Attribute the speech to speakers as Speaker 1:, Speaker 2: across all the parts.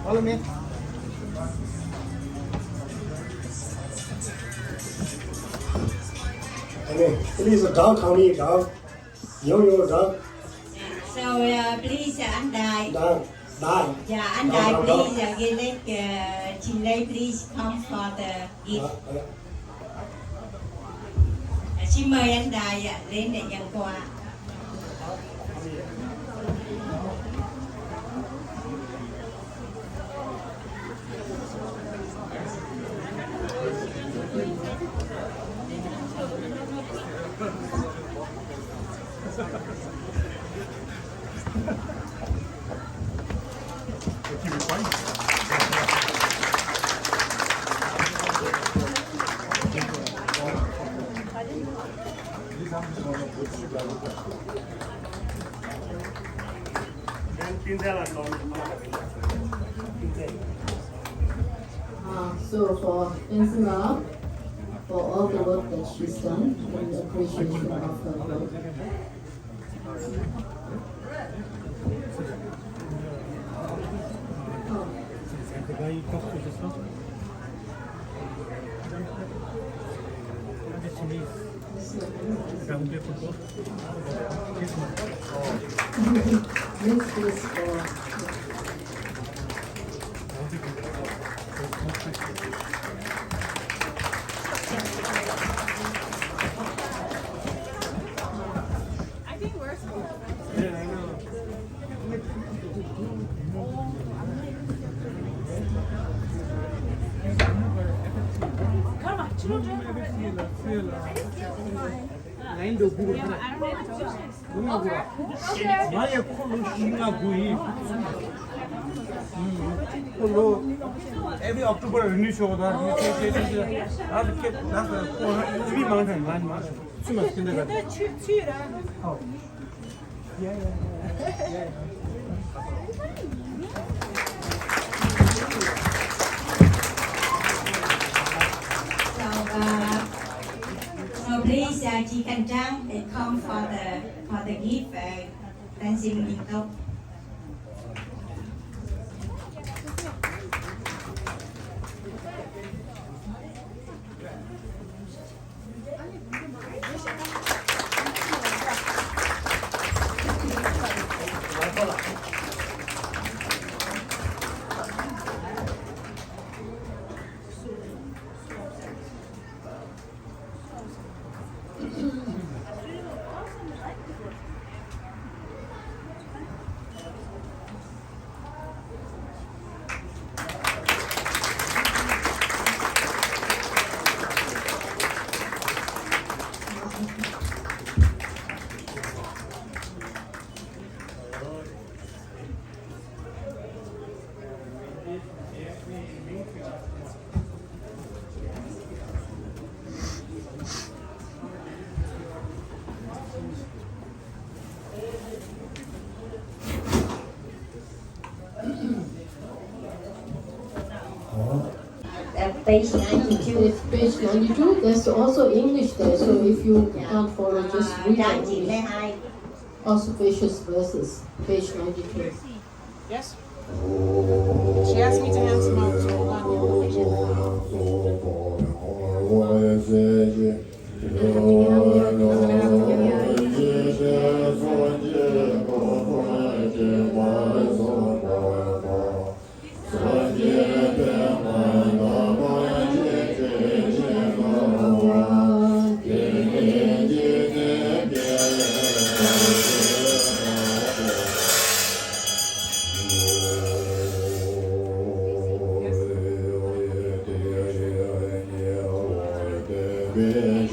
Speaker 1: Follow me.
Speaker 2: Okay, please down, Tommy, down. Yo, down.
Speaker 3: So please anh Đại.
Speaker 2: Down. Down.
Speaker 3: Yeah, anh Đại please Gilek Chile please come for the gift. Xin mời anh Đại lên để nhận quà.
Speaker 4: So for Angela, for all the work that she's done, and appreciation of her work.
Speaker 1: The guy you talked to just now? The Chinese. Ground play football. This one.
Speaker 4: This is for
Speaker 1: Every October, renew show that every mountain, one month. Too much kindergarten. Oh. Yeah.
Speaker 3: So please chị Khánh Trang để come for the gift dancing in top. Page 92.
Speaker 4: it's page 92. There's also English there, so if you can't follow, just read
Speaker 3: Trang
Speaker 4: the
Speaker 3: chỉ
Speaker 4: English.
Speaker 3: lên hai.
Speaker 4: Auspicious verses, page 92.
Speaker 5: Yes? She asked me to hand some out to
Speaker 2: Yes.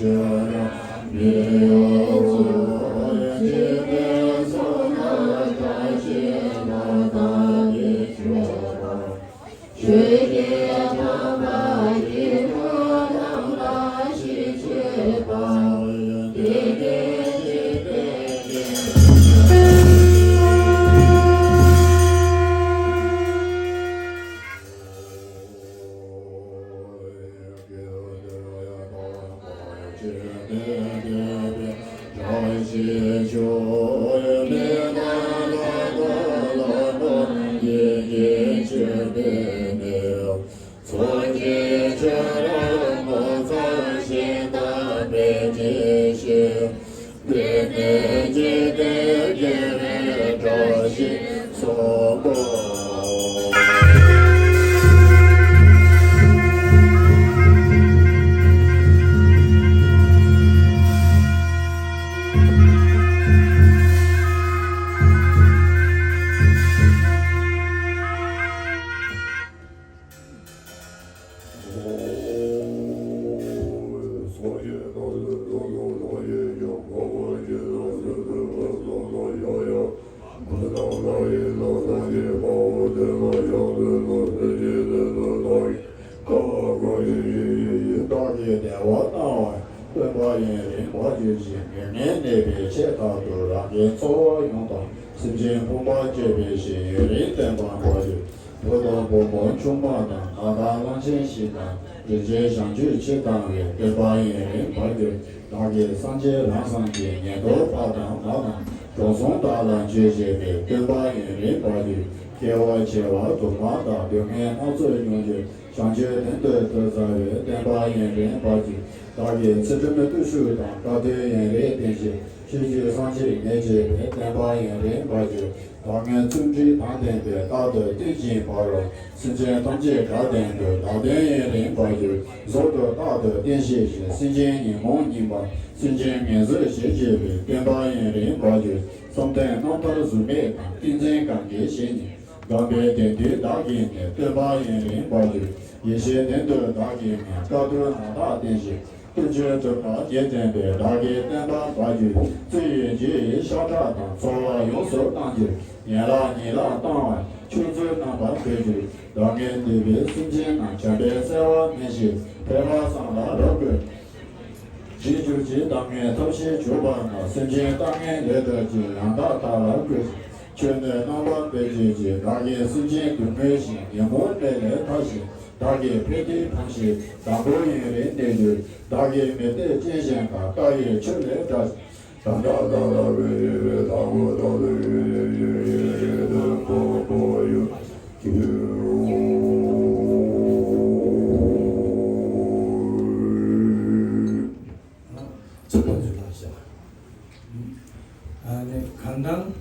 Speaker 6: 간당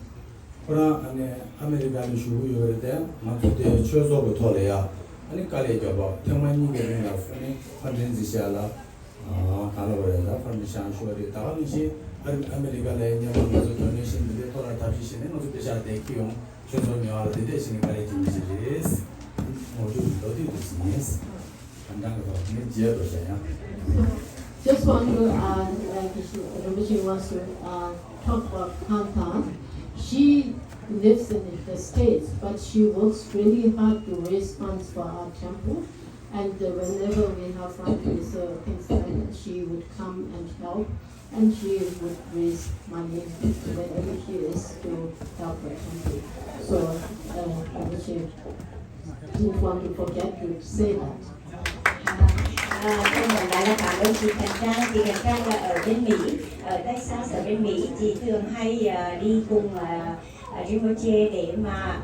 Speaker 6: 그러나 아메리카는 주고 요럴 때 맞대 최소부 돌려야 아니 깔려져 봐 정말 이게 내가 아니 컨텐츠시알라 가로버려서 퍼미션 쇼리 다음이지 아메리카에 있는 모두 도네이션들이 돌아다니시는 모두 대샤대 기용 최소미와 대대신 가르치시리스 모두 어디 비즈니스 간당으로 지어보세요.
Speaker 4: Just want to like Ramesh wants to talk about Kanta. She lives in the States, but she works really hard to raise funds for our temple. And whenever we have fundraiser things like that, she would come and help, and she would raise money wherever she is to help her temple. So Ramesh didn't want to forget to say that.
Speaker 3: Con còn lại là cảm ơn chị Thành Trang. Chị Thành Trang là ở bên Mỹ, ở Texas, ở bên Mỹ. Chị thường hay đi cùng Rinpoche để mà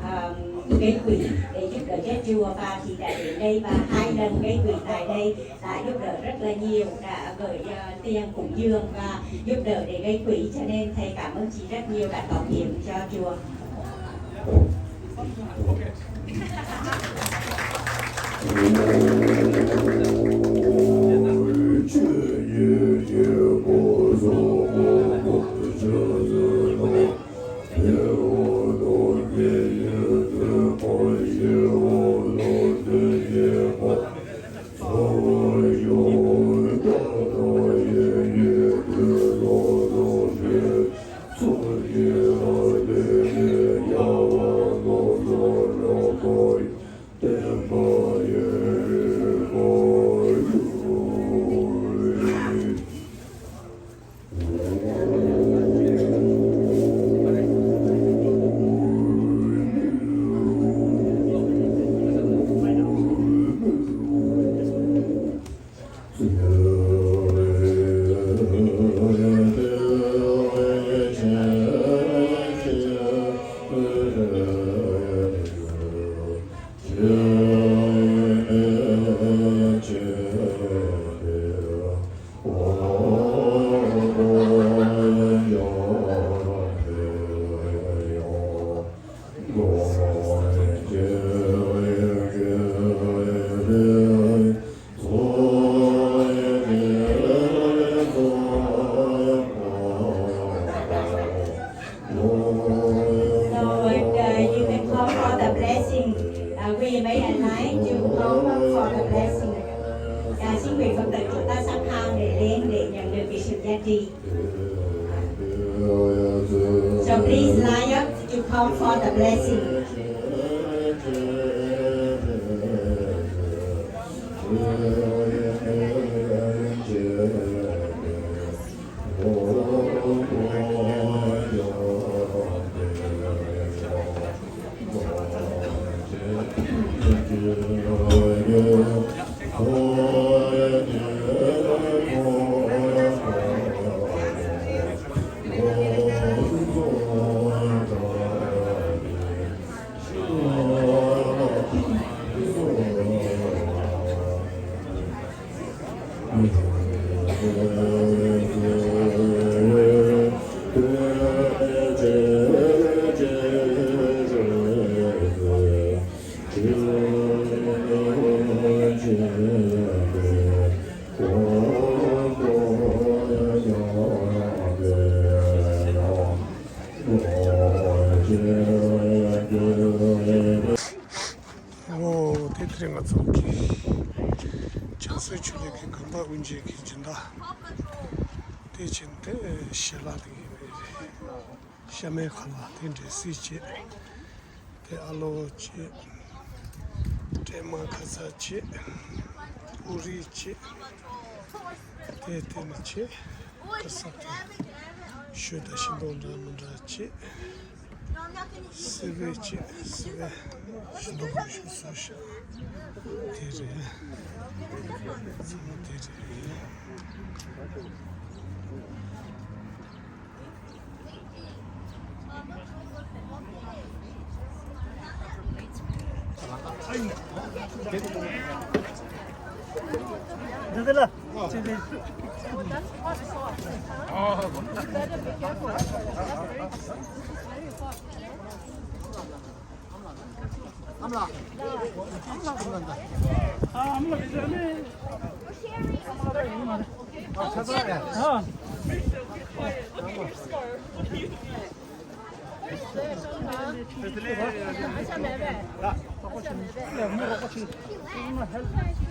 Speaker 3: gây quỹ để giúp đỡ cho chùa, và chị đã đến đây và 2 lần gây quỹ tại đây đã giúp đỡ rất là nhiều, đã gửi tiền cúng dường và giúp đỡ để gây quỹ, cho nên thầy cảm ơn chị rất nhiều đã cống hiến cho chùa.
Speaker 7: Hãy subscribe cho kênh Ghiền Mì Gõ để không bỏ lỡ những video hấp dẫn.
Speaker 3: cái sự giá trị. So please line up to come for the blessing.
Speaker 1: 오, 대트링 같은 게 장수 출력이 간다 운지 기준다. 대진대 시라디 샤메 칼라 된지 시지 대 알로지 대마카사지 우리지 대테니지 카사티 슈다 신동자문자지 스베지 스베 신동주소샤 대제
Speaker 7: 되들라.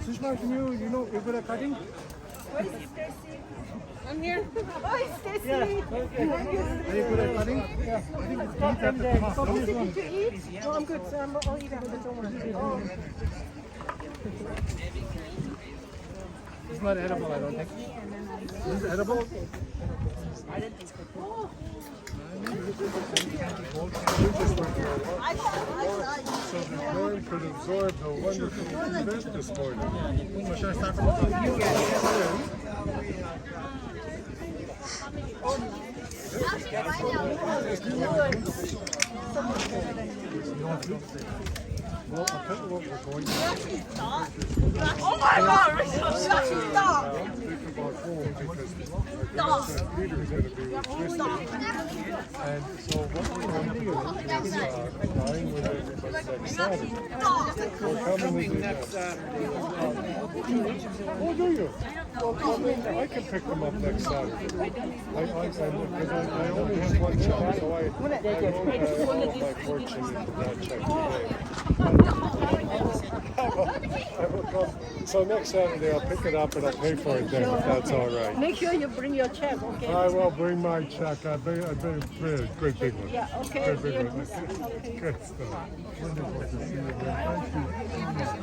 Speaker 7: Sushma, you know you're good at cutting?
Speaker 5: I'm here. Oh, Stacy.
Speaker 7: Yeah. Okay. Are you good at cutting? Yeah. I think it's beef at the top.
Speaker 5: Did you eat? No, I'm good. So I'll eat after the door.
Speaker 7: It's not edible, I don't think. Is it edible?
Speaker 8: So the corn could absorb the wonderful event this morning. So should I start from the top? Well, I'll tell you what we're going to do.
Speaker 5: Oh my God, Rachel, shut you stop.
Speaker 8: Don't think about home because the leader is going to be with Christy. And so what we're going to do is dine with everybody next Saturday. We're coming next Saturday. Oh, do you? Well, come in. I can pick them up next Saturday. I only have one check, so I won't have my fortune into that check today. I will come. So next Saturday I'll pick it up and I'll pay for it then, if that's all right.
Speaker 5: Make sure you bring your check, okay?
Speaker 8: I will bring my check. I bring a good big one.
Speaker 5: Yeah, okay.
Speaker 8: Good big
Speaker 5: Yeah,
Speaker 8: one.
Speaker 5: okay.
Speaker 8: Good stuff. Wonderful to see you again.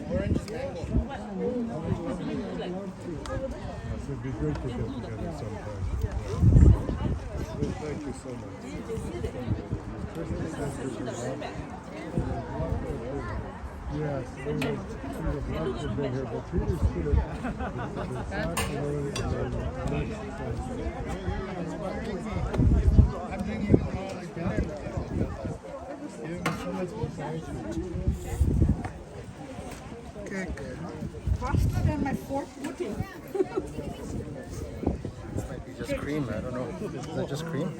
Speaker 8: Thank you. It'd be great to get together sometime. Well, thank you so much. Yes, we would love to be here, but Peter's here this afternoon and then
Speaker 5: Faster than my fork pudding.
Speaker 9: Just cream, I don't know. Is that just cream?
Speaker 7: I'm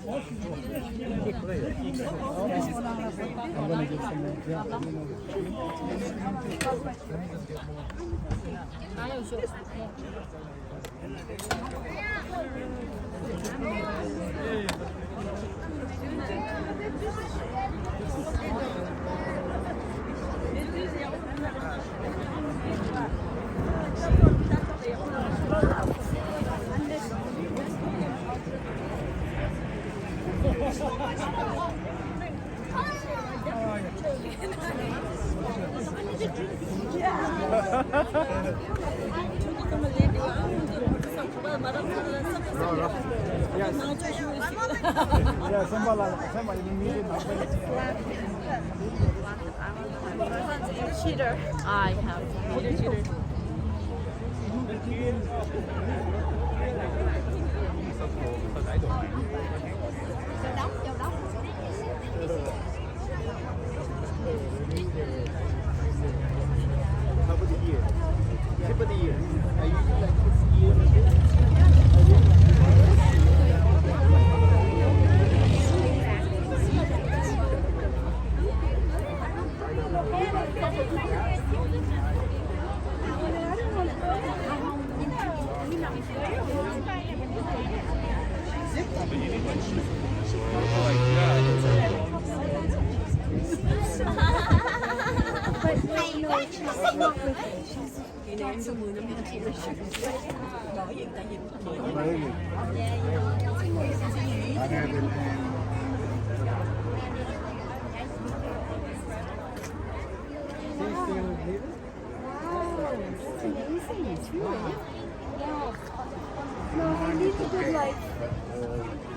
Speaker 7: going to get some more drink.
Speaker 5: Cheater. I have. Cheater.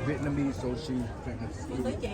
Speaker 9: Vietnamese, so she.
Speaker 5: Với chị.